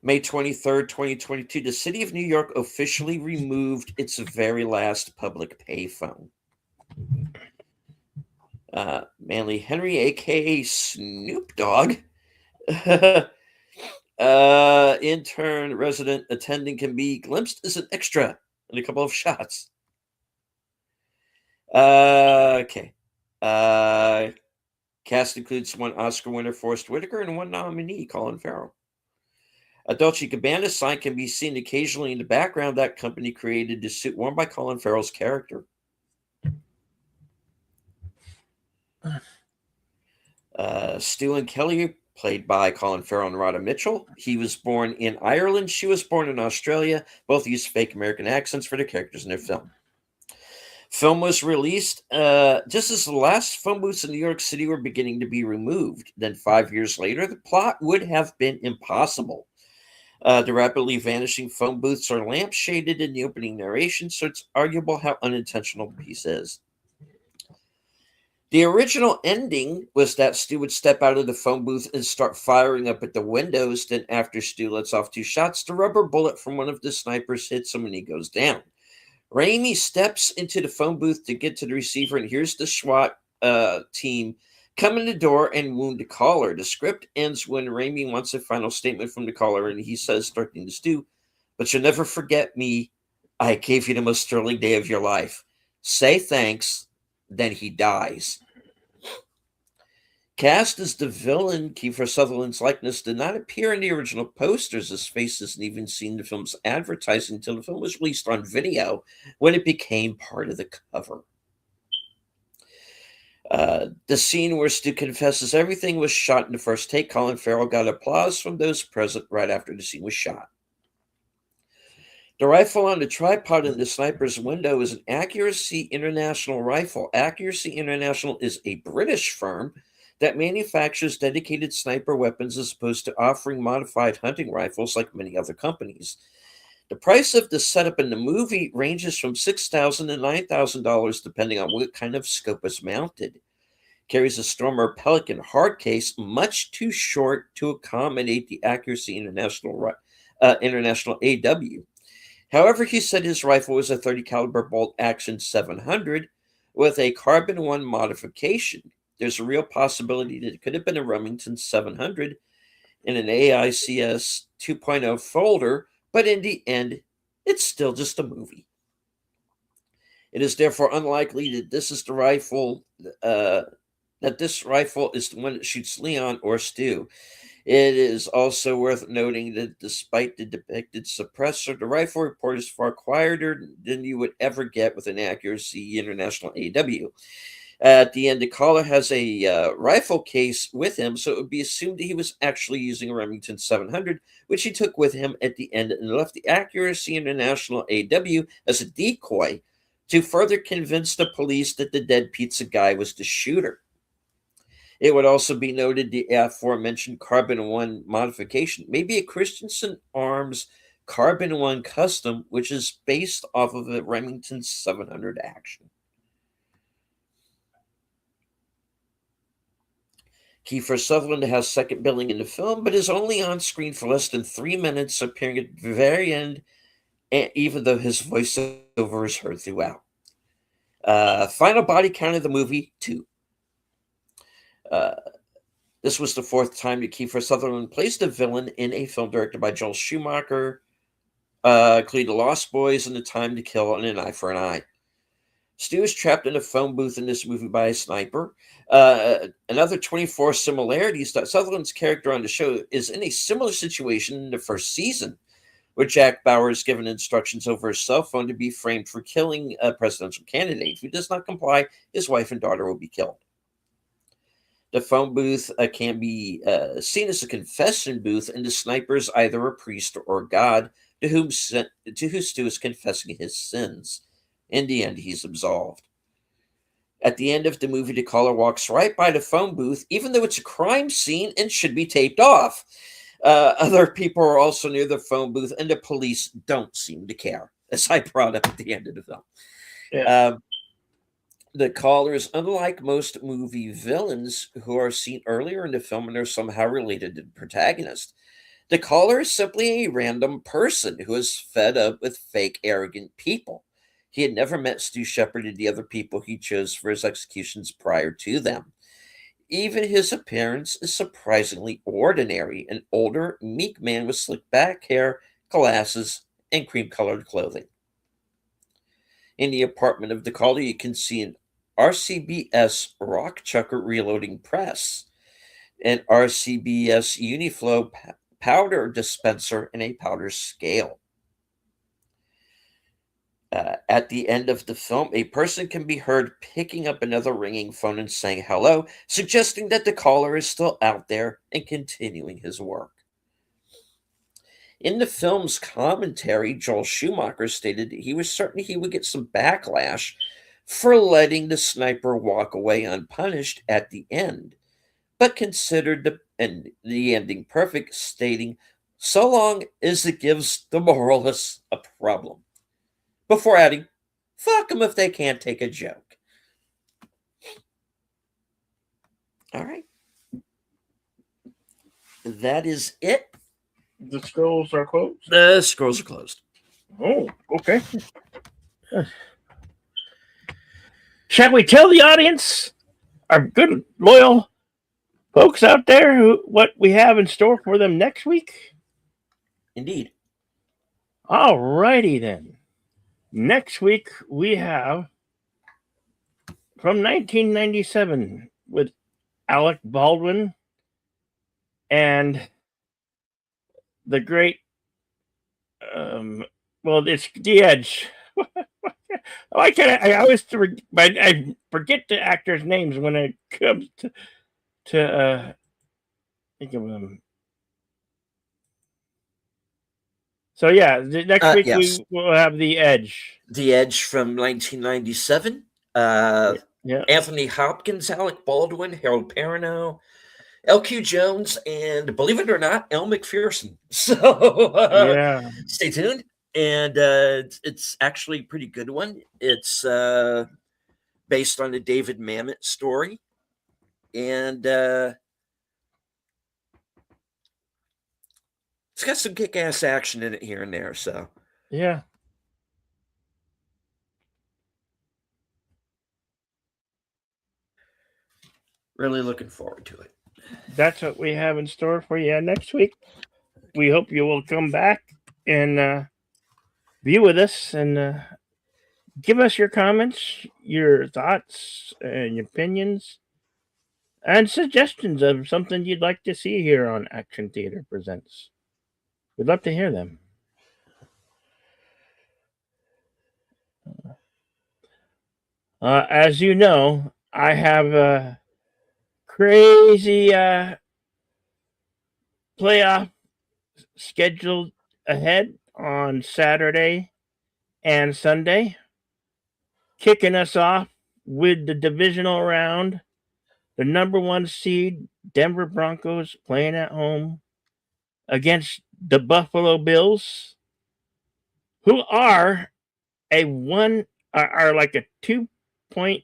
May 23rd, 2022, the city of New York officially removed its very last public payphone. Manly Henry, a.k.a. Snoop Dogg, intern, resident, attending can be glimpsed as an extra in a couple of shots. Okay. Cast includes one Oscar winner, Forrest Whitaker, and one nominee, Colin Farrell. A Dolce & Gabbana sign can be seen occasionally in the background. That company created the suit worn by Colin Farrell's character. Stu and Kelly, played by Colin Farrell and Rhoda Mitchell. He was born in Ireland. She was born in Australia. Both used fake American accents for their characters in their film. Film was released just as the last phone booths in New York City were beginning to be removed. Then 5 years later, the plot would have been impossible. The rapidly vanishing phone booths are lampshaded in the opening narration, so it's arguable how unintentional the piece is. The original ending was that Stu would step out of the phone booth and start firing up at the windows. Then after Stu lets off 2 shots, the rubber bullet from one of the snipers hits him and he goes down. Raimi steps into the phone booth to get to the receiver, and here's the SWAT team come in the door and wound the caller. The script ends when Raimi wants a final statement from the caller, and he says, starting to Stu, "But you'll never forget me. I gave you the most sterling day of your life. Say thanks." Then he dies. Cast as the villain, Kiefer Sutherland's likeness did not appear in the original posters. His face isn't even seen in the film's advertising until the film was released on video, when it became part of the cover. The scene where Stu confesses everything was shot in the first take. Colin Farrell got applause from those present right after the scene was shot. The rifle on the tripod in the sniper's window is an Accuracy International rifle. Accuracy International is a British firm that manufactures dedicated sniper weapons as opposed to offering modified hunting rifles like many other companies. The price of the setup in the movie ranges from $6,000 to $9,000 depending on what kind of scope is mounted. Carries a Stormer Pelican hard case, much too short to accommodate the Accuracy International AW. However, he said his rifle was a 30 caliber bolt action 700 with a carbon 1 modification. There's a real possibility that it could have been a Remington 700 in an AICS 2.0 folder, but in the end, it's still just a movie. It is therefore unlikely that this is the rifle. That this rifle is the one that shoots Leon or Stu. It is also worth noting that despite the depicted suppressor, the rifle report is far quieter than you would ever get with an accuracy international AW. At the end, the caller has a rifle case with him, so it would be assumed that he was actually using a Remington 700, which he took with him at the end and left the Accuracy International AW as a decoy to further convince the police that the dead pizza guy was the shooter. It would also be noted the aforementioned Carbon 1 modification may be a Christensen Arms Carbon 1 custom, which is based off of a Remington 700 action. Kiefer Sutherland has second billing in the film, but is only on screen for less than 3 minutes, appearing at the very end, even though his voiceover is heard throughout. Final body count of the movie, 2. This was the 4th time that Kiefer Sutherland plays the villain in a film directed by Joel Schumacher, including The Lost Boys and The Time to Kill and An Eye for an Eye. Stu is trapped in a phone booth in this movie by a sniper. Another 24 similarities that Sutherland's character on the show is in a similar situation in the first season, where Jack Bauer is given instructions over his cell phone to be framed for killing a presidential candidate. If he does not comply, his wife and daughter will be killed. The phone booth can be seen as a confession booth, and the sniper is either a priest or God to whom Stu is confessing his sins. In the end, he's absolved. At the end of the movie, the caller walks right by the phone booth, even though it's a crime scene and should be taped off. Other people are also near the phone booth, and the police don't seem to care, as I brought up at the end of the film. Yeah. The caller is unlike most movie villains who are seen earlier in the film and are somehow related to the protagonist. The caller is simply a random person who is fed up with fake, arrogant people. He had never met Stu Shepard or the other people he chose for his executions prior to them. Even his appearance is surprisingly ordinary. An older, meek man with slick back hair, glasses, and cream-colored clothing. In the apartment of the caller, you can see an RCBS rock chucker reloading press, an RCBS Uniflow powder dispenser, and a powder scale. At the end of the film, a person can be heard picking up another ringing phone and saying hello, suggesting that the caller is still out there and continuing his work. In the film's commentary, Joel Schumacher stated that he was certain he would get some backlash for letting the sniper walk away unpunished at the end, but considered the ending perfect, stating, "So long as it gives the moralists a problem," before adding, "Fuck them if they can't take a joke." All right. That is it. The scrolls are closed. The scrolls are closed. Oh, okay. Shall we tell the audience, our good, loyal folks out there, what we have in store for them next week? Indeed. All righty then. Next week we have from 1997 with Alec Baldwin and the great, it's The Edge. Why can't I always I forget the actors' names when it comes to think of them. So yeah, next week yes. we will have The Edge. The Edge from 1997. Yeah. Anthony Hopkins, Alec Baldwin, Harold Perrineau, LQ Jones, and believe it or not, Elle Macpherson. So Yeah. stay tuned. And it's actually a pretty good one. It's based on the David Mamet story. And it's got some kick-ass action in it here and there. So Yeah. really looking forward to it. That's what we have in store for you next week. We hope you will come back and be with us and give us your comments, your thoughts, and your opinions, and suggestions of something you'd like to see here on Action Theater Presents. We'd love to hear them. As you know, I have a crazy playoff scheduled ahead on Saturday and Sunday, kicking us off with the divisional round. The number one seed Denver Broncos playing at home against the Buffalo Bills, who are like a 2-point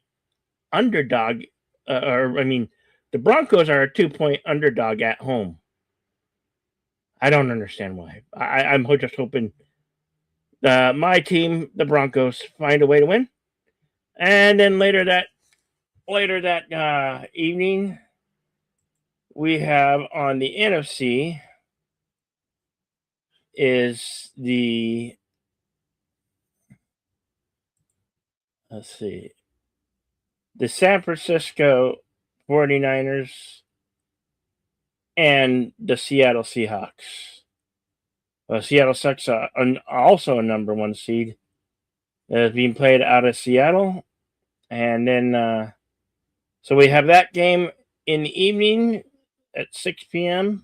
underdog. The Broncos are a 2-point underdog at home. I don't understand why. I'm just hoping my team, the Broncos, find a way to win. And then later that evening, we have on the NFC is the San Francisco 49ers and the Seattle Seahawks. Seattle Seahawks are also a number one seed. It's being played out of Seattle. And then, so we have that game in the evening at 6 p.m.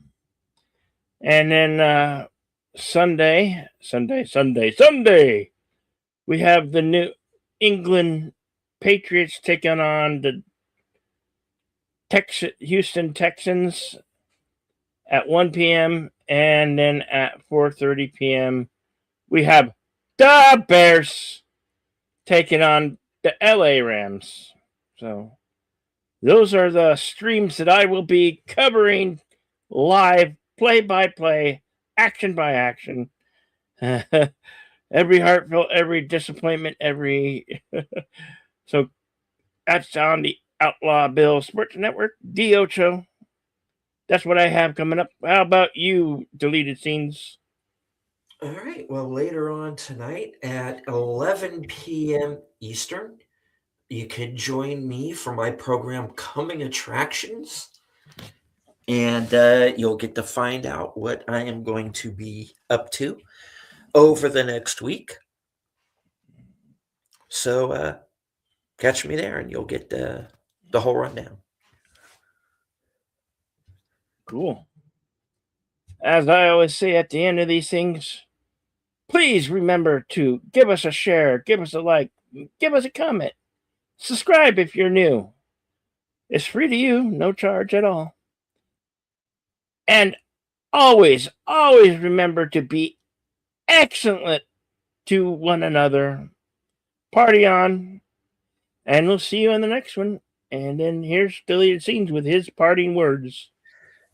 And then Sunday, we have the New England Patriots taking on the Houston Texans at 1 p.m. And then at 4:30 p.m., we have the Bears taking on the LA Rams. So those are the streams that I will be covering live, play by play, action by action. Every heartfelt, every disappointment, every. So that's on the Outlaw Bill Sports Network, Show. That's what I have coming up. How about you, Deleted Scenes? All right. Well, later on tonight at 11 p.m. Eastern, you can join me for my program Coming Attractions. And you'll get to find out what I am going to be up to over the next week. So catch me there and you'll get the whole rundown. Cool. As I always say at the end of these things, please remember to give us a share, give us a like, give us a comment, subscribe if you're new. It's free to you, no charge at all. And always, always remember to be excellent to one another. Party on. And we'll see you on the next one. And then here's Deleted Scenes with his parting words.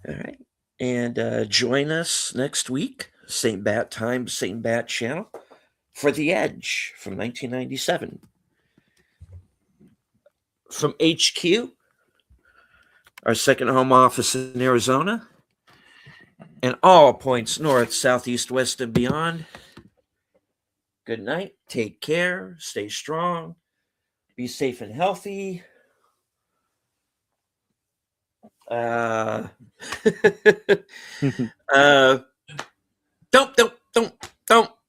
All right. And join us next week, same bat time, same bat channel, for The Edge from 1997. From HQ, our second home office in Arizona, and all points north, south, east, west, and beyond. Good night. Take care. Stay strong. Be safe and healthy. Don't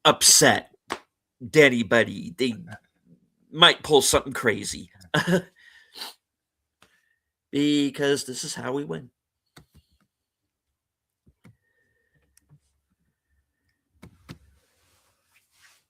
upset Daddy Buddy. They might pull something crazy. Because this is how we win.